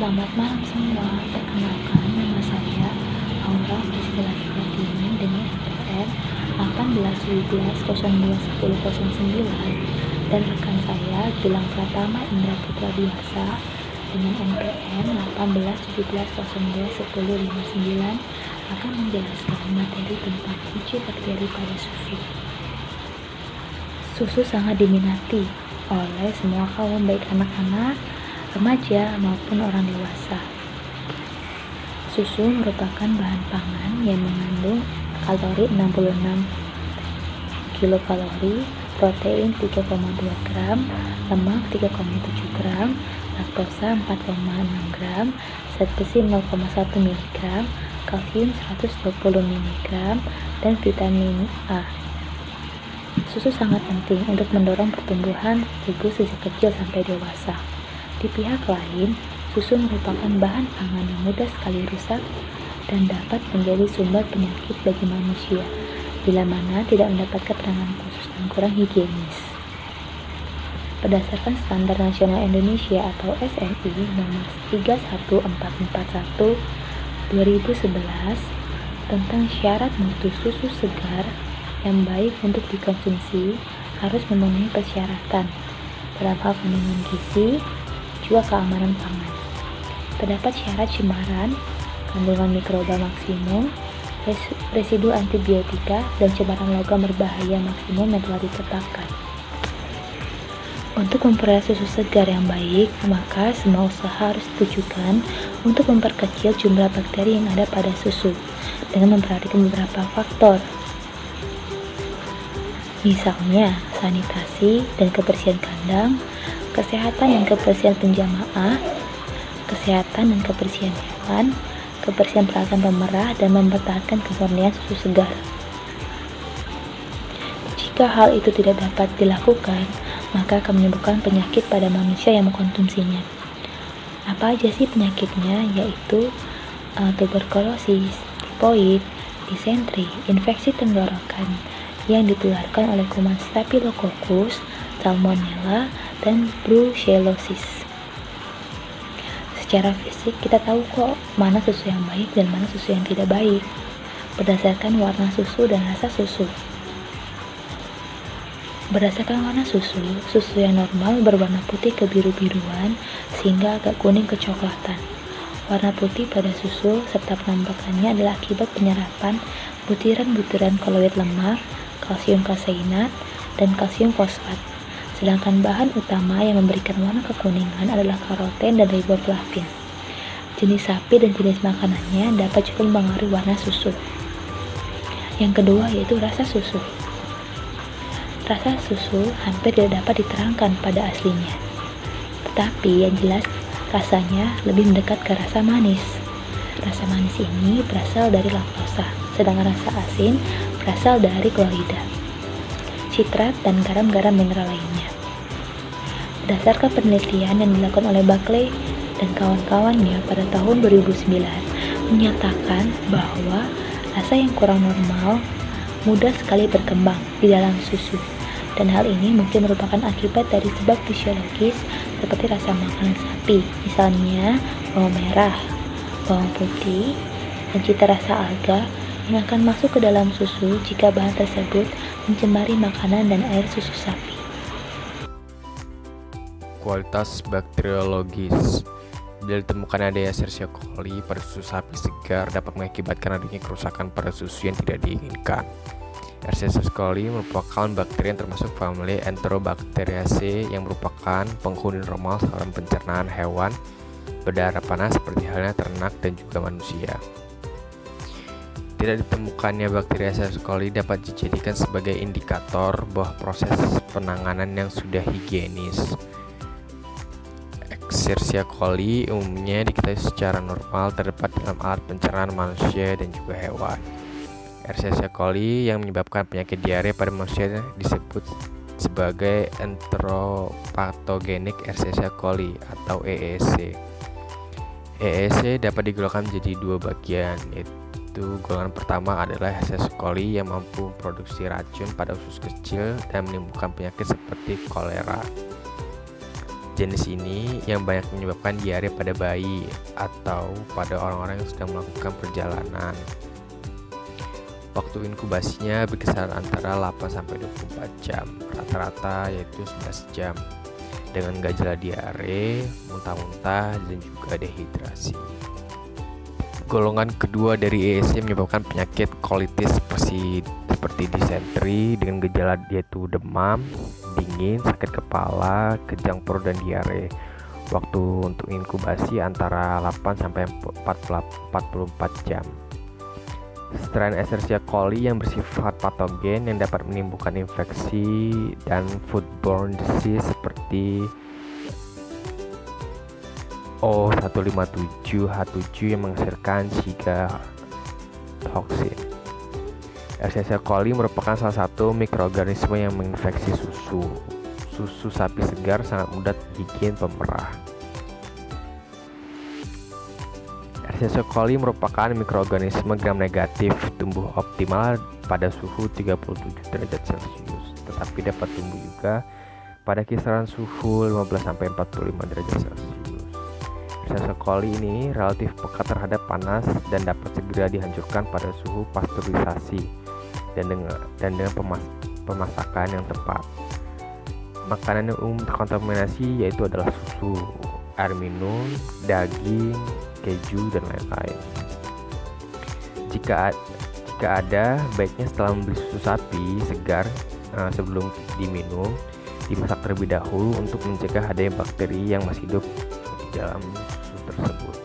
Selamat malam semua, perkenalkan nama saya Aura Priscilla Pratiwi dengan NPM 1817021009 dan rekan saya Gilang Pratama Indra Putra Biasa dengan NPM 1817021059 akan menjelaskan materi tentang uji bakteri pada susu. Susu sangat diminati oleh semua kaum, baik anak-anak, remaja maupun orang dewasa. Susu merupakan bahan pangan yang mengandung kalori 66 kilokalori, protein 3,2 gram, lemak 3,7 gram, laktosa 4,6 gram, zat besi 0,1 mg, kalsium 120 mg, dan vitamin A. Susu sangat penting untuk mendorong pertumbuhan tubuh sejak kecil sampai dewasa. Di pihak lain, susu merupakan bahan pangan yang mudah sekali rusak dan dapat menjadi sumber penyakit bagi manusia, bila mana tidak mendapatkan penanganan khusus dan kurang higienis. Berdasarkan Standar Nasional Indonesia atau SNI nomor 31441 2011 tentang syarat mutu susu segar yang baik untuk dikonsumsi harus memenuhi persyaratan dalam hal kandungan gizi, juga keamanan pangan. Terdapat syarat cemaran, kandungan mikroba maksimum, residu antibiotika, dan cemaran logam berbahaya maksimum yang telah ditetapkan. Untuk memperoleh susu segar yang baik, maka semua usaha harus ditujukan untuk memperkecil jumlah bakteri yang ada pada susu dengan memperhatikan beberapa faktor. Misalnya, sanitasi dan kebersihan kandang, kesehatan dan kebersihan penjamaah, kesehatan dan kebersihan hewan, kebersihan peralatan pemerah, dan mempertahankan kemurnian susu segar. Jika hal itu tidak dapat dilakukan, maka akan menimbulkan penyakit pada manusia yang mengkonsumsinya. Apa aja sih penyakitnya? Yaitu tuberkulosis, tifoid, disentri, infeksi tenggorokan yang ditularkan oleh kuman Staphylococcus, Salmonella, dan Brucellosis. Secara fisik kita tahu kok mana susu yang baik dan mana susu yang tidak baik berdasarkan warna susu dan rasa susu. Berdasarkan warna susu, susu yang normal berwarna putih kebiru-biruan sehingga agak kuning kecoklatan. Warna putih pada susu serta penampakannya adalah akibat penyerapan butiran-butiran koloid lemak, kalsium kaseinat, dan kalsium fosfat. Sedangkan bahan utama yang memberikan warna kekuningan adalah karoten dan riboflavin. Jenis sapi dan jenis makanannya dapat juga mempengaruhi warna susu. Yang kedua yaitu rasa susu. Rasa susu hampir tidak dapat diterangkan pada aslinya. Tetapi yang jelas rasanya lebih mendekat ke rasa manis. Rasa manis ini berasal dari laktosa, sedangkan rasa asin berasal dari klorida, sitrat, dan garam-garam mineral lainnya. Berdasarkan penelitian yang dilakukan oleh Buckley dan kawan-kawannya pada tahun 2009 menyatakan bahwa rasa yang kurang normal mudah sekali berkembang di dalam susu, dan hal ini mungkin merupakan akibat dari sebab fisiologis seperti rasa makanan sapi, misalnya bawang merah, bawang putih, dan cita rasa alga yang akan masuk ke dalam susu jika bahan tersebut mencemari makanan dan air susu sapi. Kualitas bakteriologis. Bila ditemukan adanya Escherichia coli pada susu sapi segar dapat mengakibatkan adanya kerusakan pada susu yang tidak diinginkan. Escherichia coli merupakan bakteri yang termasuk famili Enterobacteriaceae yang merupakan penghuni normal saluran pencernaan hewan berdarah panas seperti halnya ternak dan juga manusia. Tidak ditemukannya bakteri Escherichia coli dapat dijadikan sebagai indikator bahwa proses penanganan yang sudah higienis. Escherichia coli umumnya diketahui secara normal terdapat dalam alat pencernaan manusia dan juga hewan. Escherichia coli yang menyebabkan penyakit diare pada manusia disebut sebagai enteropathogenik Escherichia coli atau EEC. EEC dapat digolongkan menjadi dua bagian, yaitu golongan pertama adalah Escherichia coli yang mampu memproduksi racun pada usus kecil dan menimbulkan penyakit seperti kolera. jenis ini yang banyak menyebabkan diare pada bayi atau pada orang-orang yang sedang melakukan perjalanan. Waktu inkubasinya berkisar antara 8-24 jam, rata-rata yaitu 11 jam, dengan gejala diare, muntah-muntah, dan juga dehidrasi. Golongan kedua dari ESC menyebabkan penyakit kolitis seperti disentri dengan gejala yaitu demam, dingin, sakit kepala, kejang perut, dan diare. Waktu untuk inkubasi antara 8-44 jam. Strain Escherichia coli yang bersifat patogen yang dapat menimbulkan infeksi dan foodborne disease seperti O157H7 yang menghasilkan Shiga toksin. Escherichia coli merupakan salah satu mikroorganisme yang menginfeksi susu. Susu sapi segar sangat mudah terhigien pemerah. Escherichia coli merupakan mikroorganisme gram negatif, tumbuh optimal pada suhu 37 derajat Celcius, tetapi dapat tumbuh juga pada kisaran suhu 15-45 derajat Celcius. Escherichia coli ini relatif peka terhadap panas dan dapat segera dihancurkan pada suhu pasteurisasi dan dengan pemasakan yang tepat. Makanan yang umum terkontaminasi yaitu adalah susu, air minum, daging, keju, dan lain-lain. Jika ada, baiknya setelah membeli susu sapi segar sebelum diminum, dimasak terlebih dahulu untuk mencegah adanya bakteri yang masih hidup di dalam susu tersebut.